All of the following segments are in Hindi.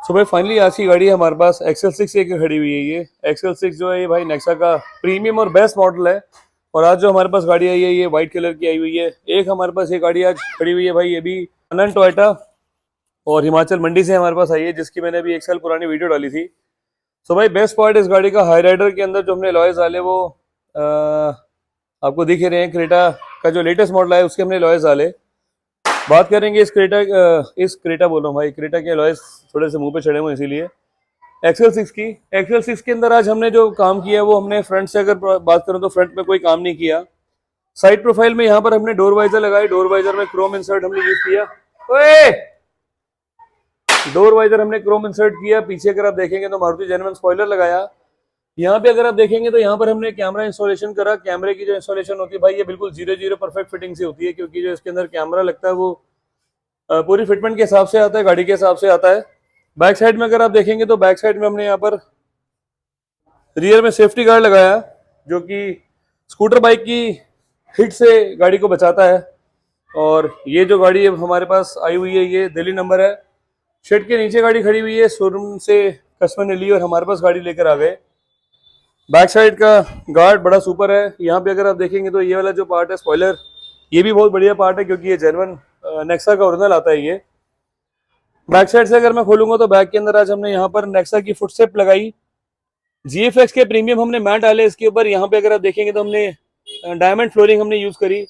सो भाई फाइनली आज की गाड़ी है हमारे पास XL6 एक खड़ी हुई है। ये XL6 जो है ये भाई नेक्सा का प्रीमियम और बेस्ट मॉडल है। और आज जो हमारे पास गाड़ी आई है ये वाइट कलर की आई हुई है। एक हमारे पास ये गाड़ी आज खड़ी हुई है भाई, ये भी अनंत टोयोटा और हिमाचल मंडी से हमारे पास आई है, जिसकी मैंने अभी 1 साल पुरानी वीडियो डाली थी। सो भाई बेस्ट पार्ट इस गाड़ी का हाई राइडर के अंदर जो हमने लॉयस डाले वो आपको दिख ही रहे हैं। क्रेटा का जो लेटेस्ट मॉडल है उसके हमने लॉयस डाले। बात करेंगे इस क्रेटा बोल रहा हूँ भाई, क्रेटा के लॉयस थोड़े से मुंह पे चढ़े हुए इसीलिए। XL6 की XL6 के अंदर आज हमने जो काम किया है वो हमने फ्रंट से अगर बात करूं तो फ्रंट में कोई काम नहीं किया। साइड प्रोफाइल में यहाँ पर हमने डोर वाइजर लगाए, डोर वाइजर में क्रोम इंसर्ट हमने यूज किया। ओए डोर वाइजर हमने क्रोम इंसर्ट किया। पीछे अगर आप देखेंगे तो मारुति जेन्युइन स्पॉइलर लगाया। यहाँ पे अगर आप देखेंगे तो यहाँ पर हमने कैमरा इंस्टॉलेशन करा। कैमरे की जो इंस्टॉलेशन होती है भाई ये बिल्कुल 0-0 परफेक्ट फिटिंग से होती है, क्योंकि जो इसके अंदर कैमरा लगता है वो पूरी फिटमेंट के हिसाब से आता है, गाड़ी के हिसाब से आता है। बैक साइड में अगर आप देखेंगे तो बैक साइड में हमने यहाँ पर रियर में सेफ्टी गार्ड लगाया, जो कि स्कूटर बाइक की हिट से गाड़ी को बचाता है। और ये जो गाड़ी हमारे पास आई हुई है ये दिल्ली नंबर है। शेड के नीचे गाड़ी खड़ी हुई है, शोरूम से कस्टमर ने ली और हमारे पास गाड़ी लेकर आ गए। बैक साइड का गार्ड बड़ा सुपर है। यहाँ पे अगर आप देखेंगे तो ये वाला जो पार्ट है स्पॉइलर, ये भी बहुत बढ़िया पार्ट है, क्योंकि ये जेन्युइन नेक्सा का ओरिजिनल आता है ये। बैक साइड से अगर मैं खोलूंगा तो बैक के अंदर आज हमने यहाँ पर नेक्सा की फुटस्टेप लगाई। GFX के प्रीमियम हमने मैट डाले इसके ऊपर। यहाँ पे अगर आप देखेंगे तो हमने डायमंड फ्लोरिंग हमने यूज करी।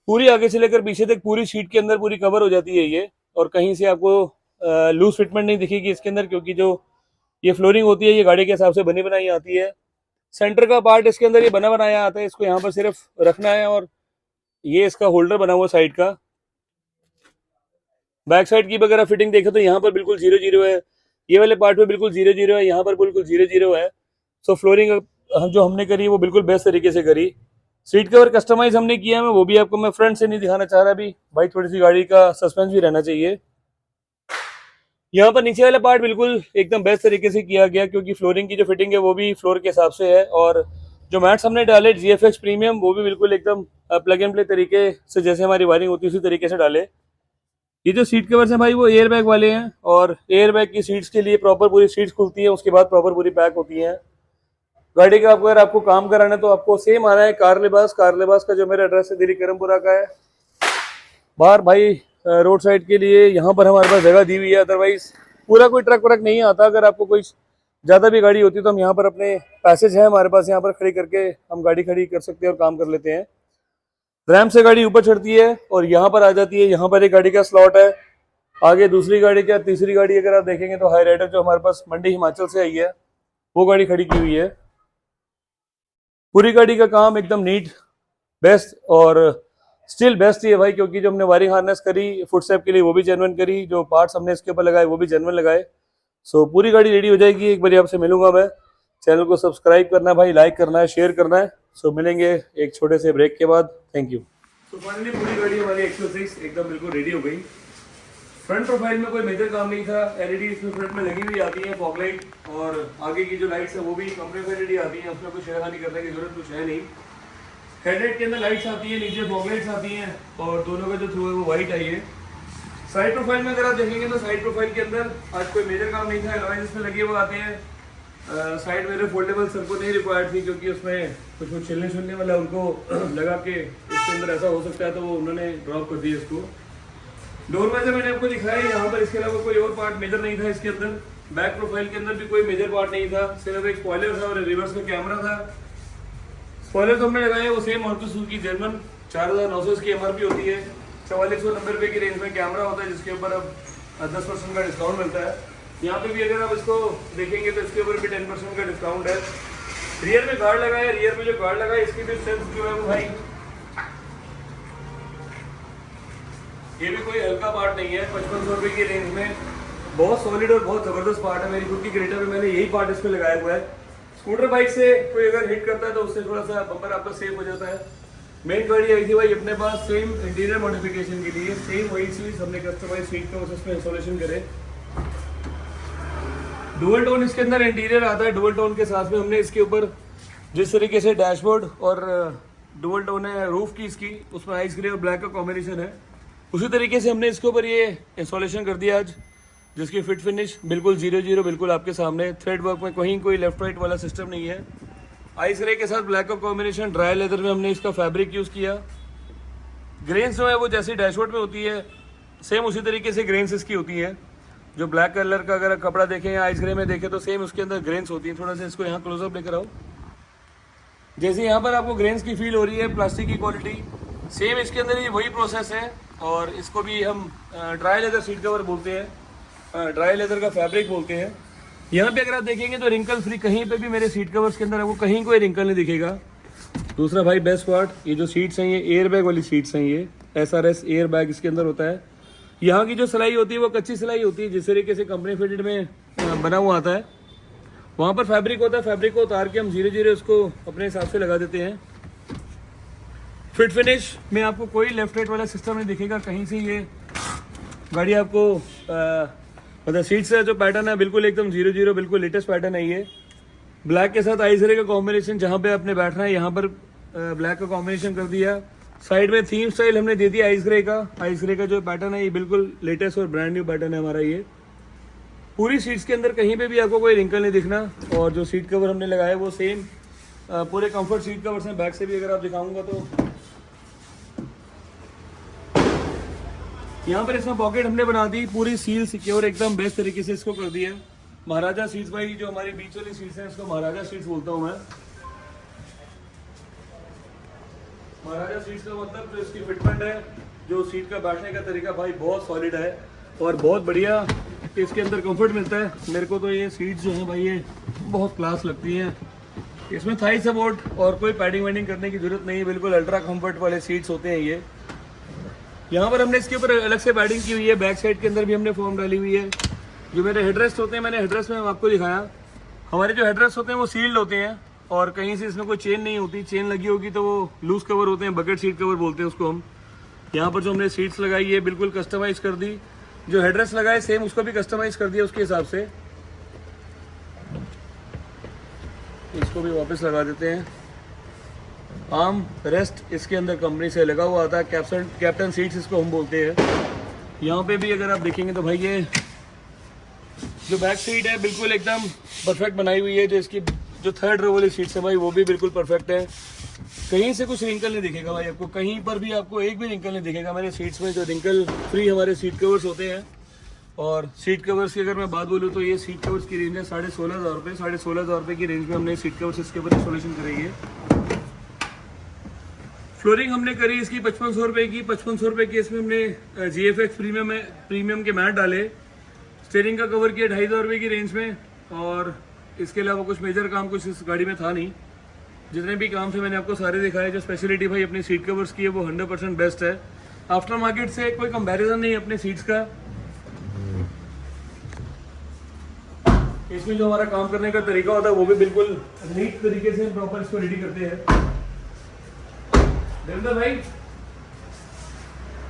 पूरी आगे से लेकर पीछे तक पूरी शीट के अंदर पूरी कवर हो जाती है ये, और कहीं से आपको लूज फिटमेंट नहीं दिखेगी इसके अंदर, क्योंकि जो ये फ्लोरिंग होती है ये गाड़ी के हिसाब से बनी बनाई आती है। सेंटर का पार्ट इसके अंदर ये बना बनाया आता है, इसको यहाँ पर सिर्फ रखना है और ये इसका होल्डर बना हुआ साइड का। बैक साइड की अगर फिटिंग देखें तो यहाँ पर बिल्कुल 0-0 है, ये वाले पार्ट में बिल्कुल 0-0 है, यहाँ पर बिल्कुल 0-0 है। सो फ्लोरिंग जो हमने करी वो बिल्कुल बेस्ट तरीके से करी। सीट कवर कस्टमाइज हमने किया है, वो भी आपको मैं फ्रंट से नहीं दिखाना चाह रहा अभी भाई, थोड़ी सी गाड़ी का सस्पेंस भी रहना चाहिए। यहाँ पर नीचे वाला पार्ट बिल्कुल एकदम बेस्ट तरीके से किया गया, क्योंकि फ्लोरिंग की जो फिटिंग है वो भी फ्लोर के हिसाब से है। और जो मैट्स हमने डाले GFX प्रीमियम वो भी बिल्कुल एकदम प्लग एंड प्ले तरीके से, जैसे हमारी वायरिंग होती है उसी तरीके से डाले। ये जो सीट कवर्स हैं भाई वो एयर बैग वाले हैं, और एयर बैग की सीट्स के लिए प्रॉपर पूरी सीट्स खुलती हैं, उसके बाद प्रॉपर पूरी पैक होती हैं। गाड़ी का अगर आपको काम कराना है तो आपको सेम आना है कार लिबास का जो मेरा एड्रेस है दिल्ली करमपुरा का है। बाहर भाई रोड साइड के लिए यहाँ पर हमारे पास जगह दी हुई है, अदरवाइज पूरा कोई ट्रक व्रक नहीं आता। अगर आपको कोई ज़्यादा भी गाड़ी होती है तो हम यहाँ पर अपने पैसेज है हमारे पास, यहाँ पर खड़ी करके हम गाड़ी खड़ी कर सकते हैं और काम कर लेते हैं। रैम्प से गाड़ी ऊपर चढ़ती है और यहाँ पर आ जाती है। यहाँ पर एक गाड़ी का स्लॉट है, आगे दूसरी गाड़ी का तीसरी गाड़ी अगर आप देखेंगे तो हाई राइडर जो हमारे पास मंडी हिमाचल से आई है वो गाड़ी खड़ी की हुई है। पूरी गाड़ी का काम एकदम नीट बेस्ट और स्टिल बेस्ट ही है भाई, क्योंकि जो हमने वायरिंग हार्नेस करी फुटस्टेप के लिए वो भी जेन्युइन करी, जो पार्ट्स हमने इसके ऊपर लगाए वो भी जेन्युइन लगाए। सो पूरी गाड़ी रेडी हो जाएगी। एक बार आपसे मिलूंगा मैं। चैनल को सब्सक्राइब करना है भाई, लाइक करना है, शेयर करना है। सो मिलेंगे एक छोटे से ब्रेक के बाद। Thank you. तो फाइनली पूरी गाड़ी हमारी XL6 एकदम बिल्कुल रेडी हो गई। फ्रंट प्रोफाइल में कोई मेजर काम नहीं था। LED इसमें फ्रंट में लगी हुई आती है, फॉग लाइट, और आगे की जो लाइट्स है वो भी कंपनी में LED आती है, उसमें कुछ छेड़खानी करने की जरूरत कुछ है नहीं। हेडलाइट के अंदर लाइट्स आती है, नीचे फॉग लाइट्स आती हैं, और दोनों का जो थ्रू है वो वाइट आई है। साइड प्रोफाइल में अगर आप देखेंगे तो साइड प्रोफाइल के अंदर आज कोई मेजर काम नहीं था। अलॉयज इसमें लगे हुए आते हैं। साइड मेरे फोल्डेबल सबको नहीं रिक्वायर्ड थी, क्योंकि उसमें कुछ छिलने वाला उनको लगा के इसके अंदर ऐसा हो सकता है, तो वो उन्होंने ड्रॉप कर दिया इसको। डोर वाइजर मैंने आपको दिखाया यहाँ पर, इसके अलावा कोई और पार्ट मेजर नहीं था इसके अंदर। बैक प्रोफाइल के अंदर भी कोई मेजर पार्ट नहीं था, सिर्फ एक स्पॉइलर था और रिवर्स का कैमरा था। स्पॉइलर तो हमने लगाया वो सेम मारुति सुजुकी जेन्युइन 4900 इसकी MRP होती है। 4490 रुपये की रेंज में कैमरा होता है, जिसके ऊपर अब 10% का डिस्काउंट मिलता है। यहाँ पे भी अगर आप इसको देखेंगे तो इसके ऊपर भी 10% का डिस्काउंट है। रियर में गार्ड लगाया, रियर में जो गार्ड लगाया इसकी भी स्ट्रेंथ जो है वो भाई ये भी कोई हल्का पार्ट नहीं है। 5500 रुपये की रेंज में बहुत सॉलिड और बहुत ज़बरदस्त पार्ट है। मेरी खुद की क्रेटा में मैंने यही पार्ट इसमें लगाया हुआ है। स्कूटर बाइक से कोई अगर हिट करता है तो उससे थोड़ा सा बम्पर आपका सेफ हो जाता है। मेन गाड़ी आई थी भाई अपने पास सेम इंटीरियर मॉडिफिकेशन के लिए, सेम वही चीज़ हमने कस्टमाइज सीट का उसमें इंस्टॉलेशन करे। डुअल टोन इसके अंदर इंटीरियर आता है। डुअल टोन के साथ में हमने इसके ऊपर जिस तरीके से डैशबोर्ड और डुअल टोन है रूफ की इसकी, उसमें आइस ग्रे और ब्लैक का कॉम्बिनेशन है, उसी तरीके से हमने इसके ऊपर ये इंस्टॉलेशन कर दिया आज। जिसकी फिट फिनिश बिल्कुल 0-0 बिल्कुल आपके सामने। थ्रेड वर्क में कहीं कोई लेफ्ट राइट वाला सिस्टम नहीं है। आइस ग्रे के साथ ब्लैक का कॉम्बिनेशन, ड्राई लेदर में हमने इसका फैब्रिक यूज़ किया। ग्रेन्स जो है वो जैसी डैशबोर्ड में होती है सेम उसी तरीके से ग्रेन्स इसकी होती है। जो ब्लैक कलर का अगर कपड़ा देखें या आइस ग्रे में देखें तो सेम उसके अंदर ग्रेन्स होती हैं। थोड़ा सा इसको यहाँ क्लोजअप लेकर आओ। जैसे यहाँ पर आपको ग्रेन्स की फील हो रही है, प्लास्टिक की क्वालिटी सेम इसके अंदर ही वही प्रोसेस है। और इसको भी हम ड्राई लेदर सीट कवर बोलते हैं, ड्राई लेदर का फैब्रिक बोलते हैं। यहाँ पे अगर आप देखेंगे तो रिंकल फ्री, कहीं पे भी मेरे सीट कवर्स के अंदर आपको कहीं कोई रिंकल नहीं दिखेगा। दूसरा भाई बेस्ट पार्ट, ये जो सीट्स हैं ये एयर बैग वाली सीट्स हैं। ये SRS एयर बैग इसके अंदर होता है। यहाँ की जो सिलाई होती है वो कच्ची सिलाई होती है, जिस तरीके से कंपनी फिटेड में बना हुआ आता है। वहाँ पर फैब्रिक होता है, फैब्रिक को उतार के हम 0-0 उसको अपने हिसाब से लगा देते हैं। फिट फिनिश में आपको कोई लेफ्ट राइट वाला सिस्टम नहीं दिखेगा कहीं से। ये गाड़ी आपको मतलब सीट से जो पैटर्न है बिल्कुल एकदम 0-0 बिल्कुल लेटेस्ट पैटर्न है। ये ब्लैक के साथ आइस ग्रे का कॉम्बिनेशन, जहाँ पे आपने बैठना है यहाँ पर ब्लैक का कॉम्बिनेशन कर दिया। साइड में थीम स्टाइल हमने दे दिया आइस ग्रे का। आइस ग्रे का जो पैटर्न है ये बिल्कुल लेटेस्ट और ब्रांड न्यू पैटर्न है हमारा। ये पूरी सीट्स के अंदर कहीं पे भी आपको कोई रिंकल नहीं दिखना। और जो सीट कवर हमने लगाया वो सेम पूरे कंफर्ट सीट कवर्स हैं। बैक से भी अगर आप दिखाऊंगा तो यहाँ पर इसमें पॉकेट हमने बना दी, पूरी सील सिक्योर एकदम बेस्ट तरीके से इसको कर दिया। महाराजा सीट्स भाई, जो हमारी बीच वाली सीट्स हैं इसको महाराजा सीट्स बोलता हूँ मैं। महाराजा सीट्स का मतलब जो इसकी फिटमेंट है, जो सीट का बैठने का तरीका भाई बहुत सॉलिड है और बहुत बढ़िया इसके अंदर कंफर्ट मिलता है। मेरे को तो ये सीट्स जो हैं भाई ये बहुत क्लास लगती हैं। इसमें थाई सपोर्ट और कोई पैडिंग वैडिंग करने की जरूरत नहीं है, बिल्कुल अल्ट्रा कंफर्ट वाले सीट्स होते हैं ये। यहाँ पर हमने इसके ऊपर अलग से पैडिंग की हुई है। बैक साइड के अंदर भी हमने फोम डाली हुई है। जो मेरे हेडरेस्ट होते हैं, मैंने हेडरेस्ट में आपको दिखाया, हमारे जो हेडरेस्ट होते हैं वो सील्ड होते हैं और कहीं से इसमें कोई चेन नहीं होती। चेन लगी होगी तो वो लूज कवर होते हैं, बकेट सीट कवर बोलते हैं उसको हम। यहाँ पर जो हमने सीट्स लगाई है बिल्कुल कस्टमाइज कर दी। जो हेडरेस्ट लगाए सेम उसको भी कस्टमाइज कर दिया उसके हिसाब से। इसको भी वापस लगा देते हैं। आर्म रेस्ट इसके अंदर कंपनी से लगा हुआ आता है, कैप्टन सीट्स इसको हम बोलते हैं। यहाँ पे भी अगर आप देखेंगे तो भाई ये जो बैक सीट है बिल्कुल एकदम परफेक्ट बनाई हुई है। जो इसकी जो थर्ड रो वाली सीट्स है भाई वो भी बिल्कुल परफेक्ट है। कहीं से कुछ रिंकल नहीं दिखेगा भाई आपको, कहीं पर भी आपको एक भी रिंकल नहीं दिखेगा मेरे सीट्स में। जो रिंकल फ्री हमारे सीट कवर्स होते हैं। और सीट कवर्स की अगर मैं बात बोलूँ तो ये सीट कवर्स की रेंज है 16,500 रुपये। 16,500 रुपये की रेंज में हमने सीट कवर्स इसके ऊपर इंस्टॉलेशन करी है। फ्लोरिंग हमने करी इसकी 5500 रुपये की। 5500 रुपये की इसमें हमने GFX प्रीमियम के मैट डाले। स्टीयरिंग का कवर किया 2,500 रुपये की रेंज में। और इसके अलावा कुछ मेजर काम कुछ इस गाड़ी में था नहीं। जितने भी काम थे मैंने आपको सारे दिखाए। जो स्पेशलिटी भाई अपनी सीट कवर्स की है वो 100% बेस्ट है। आफ्टर मार्केट से कोई कंपैरिजन नहीं है अपने सीट्स का। इसमें जो हमारा काम करने का तरीका होता है वो भी बिल्कुल नीट तरीके से प्रॉपर इसको रेडी करते हैं देवेंद्र भाई।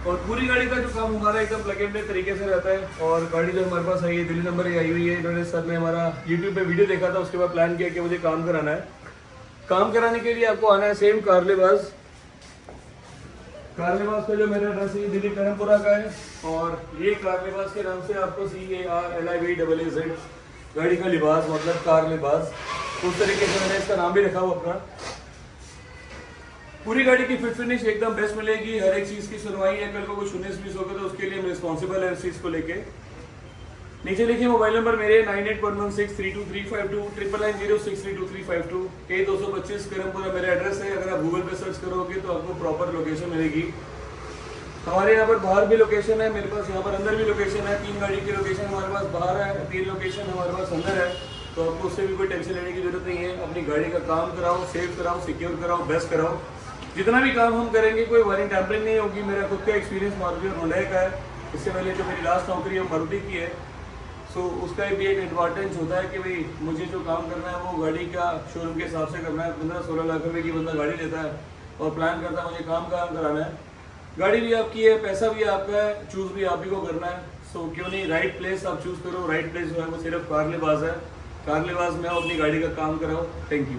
और पूरी गाड़ी का जो काम हमारा एकदम प्लग एंड प्ले तरीके से रहता है। और गाड़ी जो हमारे पास आई है दिल्ली नंबर आई हुई है। इन्होंने सर ने हमारा YouTube पे वीडियो देखा था, उसके बाद प्लान किया कि मुझे काम कराना है। काम कराने के लिए आपको आना है सेम कारलेबाज। कारलेबाज का जो मेरा एड्रेस है दिल्ली करमपुरा का है। और ये कारलेबाज के नाम से आपको CARLIBAAZ गाड़ी का लिबास मतलब कारलेबाज, उस तरीके से मैंने इसका नाम भी रखा हुआ अपना। पूरी गाड़ी की फिट फिनिश एकदम बेस्ट मिलेगी। हर एक चीज़ की सुनवाई है। कल को कुछ 19-20 होगा तो उसके लिए हम रिस्पॉन्सिबल है इस चीज़ को लेके। नीचे लिखिए मोबाइल नंबर मेरे 9811632352 9990632352 A225 करमपुरा मेरा एड्रेस है। अगर आप गूगल पे सर्च करोगे तो आपको प्रॉपर लोकेशन मिलेगी। हमारे यहाँ पर बाहर भी लोकेशन है, मेरे पास यहाँ पर अंदर भी लोकेशन है। 3 गाड़ी की लोकेशन हमारे पास बाहर है, 3 लोकेशन हमारे पास अंदर है। तो आपको उससे भी कोई टेंशन लेने की जरूरत नहीं है। अपनी गाड़ी का काम कराओ, सेफ कराओ, सिक्योर कराओ, बेस्ट कराओ। जितना भी काम हम करेंगे कोई वायरिंग टैम्परिंग नहीं होगी। मेरा खुद का एक्सपीरियंस मारुति और होंडा का है। इससे पहले जो मेरी लास्ट नौकरी है मारुति की है। सो उसका भी एक एडवांटेज होता है कि भाई मुझे जो काम करना है वो गाड़ी का शोरूम के हिसाब से करना है। 15-16 लाख रुपए की बंदा गाड़ी लेता है और प्लान करता है मुझे काम कराना है। गाड़ी भी आपकी है, पैसा भी आपका है, चूज़ भी आप ही को करना है। सो क्यों नहीं राइट प्लेस आप चूज़ करो। राइट प्लेस जो है वो सिर्फ कारलेबाज है। कारलेबाज में अपनी गाड़ी का काम कराओ। Thank you.